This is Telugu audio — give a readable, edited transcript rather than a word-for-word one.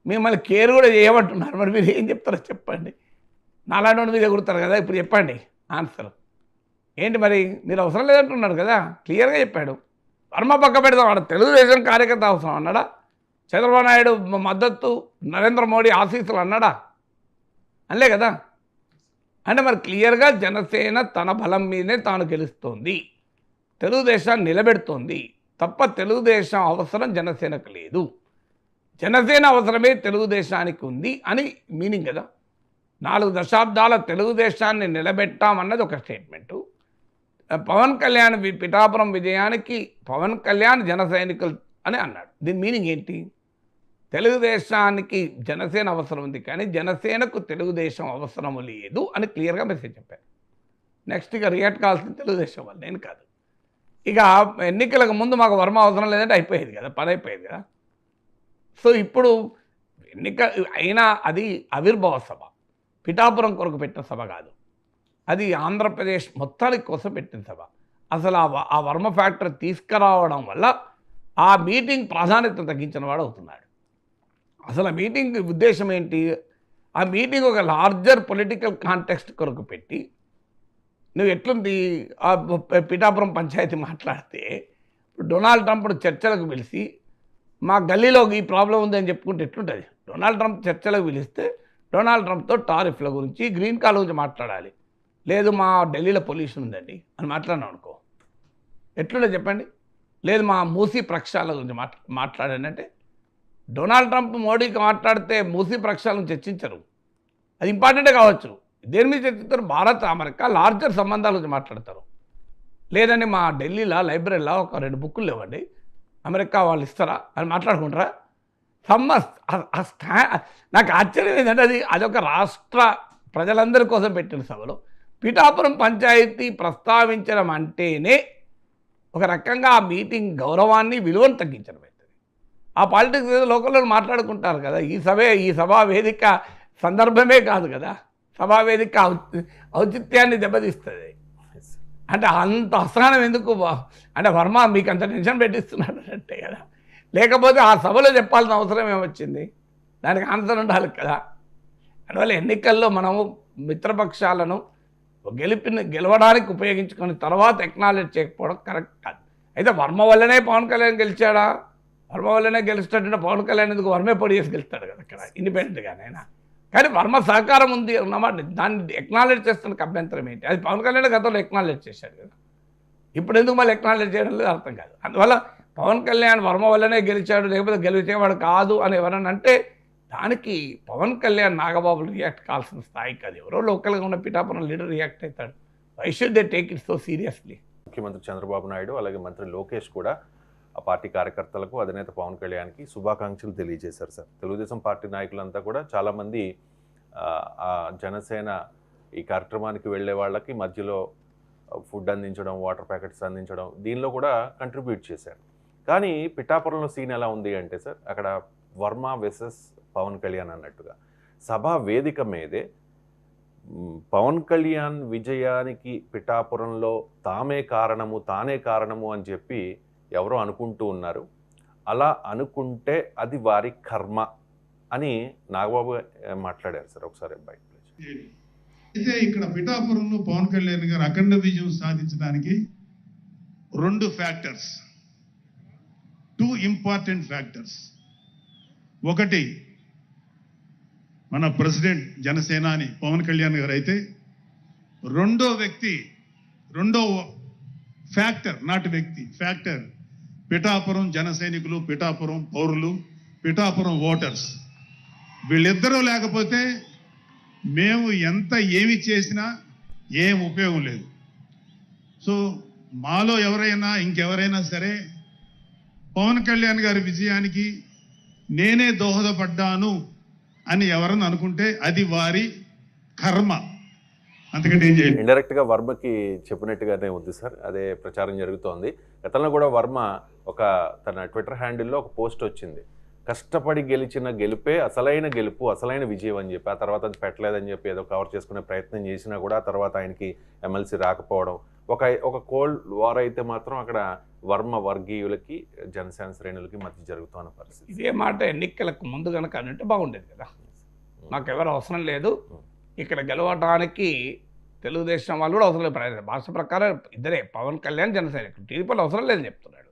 మిమ్మల్ని కేర్ కూడా చేయమంటున్నారు. మరి మీరు ఏం చెప్తారో చెప్పండి. నాలాంటి వాడి మీద ఎగురుతారు కదా, ఇప్పుడు చెప్పండి ఆన్సర్ ఏంటి? మరి మీరు అవసరం లేదంటున్నారు కదా, క్లియర్గా చెప్పాడు. వర్మ పక్క పెడదాం, వాడు తెలుగుదేశం కార్యకర్త అవసరం అన్నాడా? చంద్రబాబు నాయుడు మద్దతు, నరేంద్ర మోడీ ఆశీస్సులు అన్నాడా? అనలే కదా. అంటే మరి క్లియర్గా జనసేన తన బలం మీదే తాను గెలుస్తోంది, తెలుగుదేశాన్ని నిలబెడుతోంది తప్ప తెలుగుదేశం అవసరం జనసేనకు లేదు. జనసేన అవసరమే తెలుగుదేశానికి ఉంది అని మీనింగ్ కదా. 4 దశాబ్దాల తెలుగుదేశాన్ని నిలబెట్టామన్నది ఒక స్టేట్మెంటు. పవన్ కళ్యాణ్ పిఠాపురం విజయానికి పవన్ కళ్యాణ్ జన సైనికులు అని అన్నాడు. దీని మీనింగ్ ఏంటి? తెలుగుదేశానికి జనసేన అవసరం ఉంది కానీ జనసేనకు తెలుగుదేశం అవసరం లేదు అని క్లియర్గా మెసేజ్ చెప్పారు. నెక్స్ట్ ఇక రియాక్ట్ కావాల్సింది తెలుగుదేశం వాళ్ళు, నేను కాదు. ఇక ఎన్నికలకు ముందు మాకు వర్మ అవసరం లేదంటే అయిపోయేది కదా, పని అయిపోయేది కదా. సో ఇప్పుడు ఎన్నిక అయినా అది ఆవిర్భావ సభ, పిఠాపురం కొరకు పెట్టిన సభ కాదు, అది ఆంధ్రప్రదేశ్ మొత్తానికి కోసం పెట్టిన సభ. అసలు ఆ వర్మ ఫ్యాక్టర్ తీసుకురావడం వల్ల ఆ మీటింగ్ ప్రాధాన్యత తగ్గించిన వాడు అవుతున్నాడు. అసలు ఆ మీటింగ్ ఉద్దేశం ఏంటి? ఆ మీటింగ్ ఒక లార్జర్ పొలిటికల్ కాంటెక్స్ట్ కొరకు పెట్టి, నువ్వు ఎట్లుంది ఆ పిఠాపురం పంచాయతీ మాట్లాడితే డొనాల్డ్ ట్రంప్ చర్చలకు పిలిచి మా గల్లీలో ఈ ప్రాబ్లం ఉందని చెప్పుకుంటే ఎట్లుంటుంది? డొనాల్డ్ ట్రంప్ చర్చలకు పిలిస్తే డొనాల్డ్ ట్రంప్తో టారిఫ్ల గురించి, గ్రీన్ కార్డ్ గురించి మాట్లాడాలి. లేదు మా ఢిల్లీలో పొల్యూషన్ ఉందండి అని మాట్లాడినాం అనుకో, ఎట్లుండే చెప్పండి? లేదు మా మూసీ ప్రక్షాళన గురించి మాట్లాడండి అంటే, డొనాల్డ్ ట్రంప్ మోడీకి మాట్లాడితే మూసీ ప్రక్షాళన చర్చించరు. అది ఇంపార్టెంటే కావచ్చు, దేని మీద చర్చిస్తారు? భారత్ అమెరికా లార్జర్ సంబంధాల గురించి మాట్లాడతారు. లేదండి మా ఢిల్లీలో లైబ్రరీలో ఒక 2 బుక్కులు లేవండి, అమెరికా వాళ్ళు ఇస్తారా అని మాట్లాడుకుంటారా? నాకు ఆశ్చర్యం ఏంటంటే అదొక రాష్ట్ర ప్రజలందరి కోసం పెట్టిన సభలో పిఠాపురం పంచాయతీ ప్రస్తావించడం అంటేనే ఒక రకంగా ఆ మీటింగ్ గౌరవాన్ని, విలువను తగ్గించడం అవుతుంది. ఆ పాలిటిక్స్ ఏదో లోకల్లో మాట్లాడుకుంటారు కదా. ఈ సభా వేదిక సందర్భమే కాదు కదా, సభా వేదిక ఔచిత్యాన్ని దెబ్బతీస్తుంది. అంటే అంత అసహనం ఎందుకు? అంటే వర్మ మీకు అంత టెన్షన్ పెట్టిస్తున్నాడు అంటే కదా, లేకపోతే ఆ సభలో చెప్పాల్సిన అవసరం ఏమొచ్చింది? దానికి ఆన్సర్ ఉండాలి కదా. అందువల్ల ఎన్నికల్లో మనము మిత్రపక్షాలను గెలవడానికి ఉపయోగించుకొని తర్వాత ఎక్నాలెడ్జ్ చేయకపోవడం కరెక్ట్ కాదు. అయితే వర్మ వల్లనే పవన్ కళ్యాణ్ గెలిచాడా? వర్మ వల్లనే గెలుస్తాడంటే పవన్ కళ్యాణ్ ఎందుకు వర్మే పొడి చేసి గెలుస్తాడు కదా అక్కడ ఇండిపెండెంట్గానైనా. కానీ వర్మ సహకారం ఉంది అన్నమాట, దాన్ని ఎక్నాలెడ్జ్ చేస్తున్న అభ్యంతరం ఏంటి? అది పవన్ కళ్యాణ్ గతంలో ఎక్నాలెడ్జ్ చేశాడు కదా, ఇప్పుడు ఎందుకు మళ్ళీ ఎక్నాలెడ్జ్ చేయడం లేదు అర్థం కాదు. అందువల్ల పవన్ కళ్యాణ్ వర్మ వల్లనే గెలిచాడు, లేకపోతే గెలిచేవాడు కాదు అని ఎవరన్నా అంటే దానికి పవన్ కళ్యాణ్ నాగబాబు రియాక్ట్ కావాల్సిన స్థాయికి అది ఎవరో లోకల్గా ఉన్న పిఠాపురం లీడర్ రియాక్ట్ అవుతాడు. Why should they take it so seriously? ముఖ్యమంత్రి చంద్రబాబు నాయుడు అలాగే మంత్రి లోకేష్ కూడా ఆ పార్టీ కార్యకర్తలకు, అధినేత పవన్ కళ్యాణ్కి శుభాకాంక్షలు తెలియజేశారు సార్. తెలుగుదేశం పార్టీ నాయకులంతా కూడా చాలామంది ఆ జనసేన ఈ కార్యక్రమానికి వెళ్ళే వాళ్ళకి మధ్యలో ఫుడ్ అందించడం, వాటర్ ప్యాకెట్స్ అందించడం, దీనిలో కూడా కంట్రిబ్యూట్ చేశారు. కానీ పిఠాపురంలో సీన్ ఎలా ఉంది అంటే సార్, అక్కడ వర్మ వెసెస్ పవన్ కళ్యాణ్ అన్నట్టుగా సభా వేదిక మీదే పవన్ కళ్యాణ్ విజయానికి పిఠాపురంలో తానే కారణము అని చెప్పి ఎవరో అనుకుంటూ ఉన్నారు. అలా అనుకుంటే అది వారి కర్మ అని నాగబాబు మాట్లాడారు సార్. ఒకసారి బయట అయితే ఇక్కడ పిఠాపురంలో పవన్ కళ్యాణ్ గారు అఖండ విజయం సాధించడానికి 2 ఫ్యాక్టర్స్, 2 ఇంపార్టెంట్ ఫ్యాక్టర్స్. ఒకటి మన ప్రెసిడెంట్ జనసేనాని పవన్ కళ్యాణ్ గారు అయితే, రెండో ఫ్యాక్టర్, నాట్ వ్యక్తి, ఫ్యాక్టర్ పిఠాపురం జన సైనికులు, పిఠాపురం పౌరులు, పిఠాపురం ఓటర్స్. వీళ్ళిద్దరూ లేకపోతే మేము ఏమి చేసినా ఏం ఉపయోగం లేదు. సో మాలో ఇంకెవరైనా సరే పవన్ కళ్యాణ్ గారి విజయానికి నేనే దోహదపడ్డాను అని ఎవరన్నా అనుకుంటే అది వారి కర్మ, అంతకంటే ఏం చేయాలి. ఇండైరెక్ట్గా వర్మకి చెప్పినట్టుగానే ఉంది సార్, అదే ప్రచారం జరుగుతోంది. గతంలో కూడా వర్మ తన ట్విట్టర్ హ్యాండిల్లో ఒక పోస్ట్ వచ్చింది, కష్టపడి గెలిచిన గెలుపే అసలైన గెలుపు, అసలైన విజయం అని చెప్పి, ఆ తర్వాత అది పెట్టలేదని చెప్పి ఏదో కవర్ చేసుకునే ప్రయత్నం చేసినా కూడా ఆ తర్వాత ఆయనకి ఎమ్మెల్సీ రాకపోవడం, ఒక కోల్డ్ వార్ అయితే మాత్రం అక్కడ వర్మ వర్గీయులకి జనసేన శ్రేణులకి మధ్య జరుగుతున్న పరిస్థితి. ఇదే మాట ఎన్నికలకు ముందు కనుక అంటే బాగుండేది కదా. మాకెవరు అవసరం లేదు, ఇక్కడ గెలవటానికి తెలుగుదేశం వాళ్ళు కూడా అవసరం లేదు. భాష ప్రకారం ఇద్దరే, పవన్ కళ్యాణ్ జనసేన, టీడీపీలో అవసరం లేదని చెప్తున్నాడు.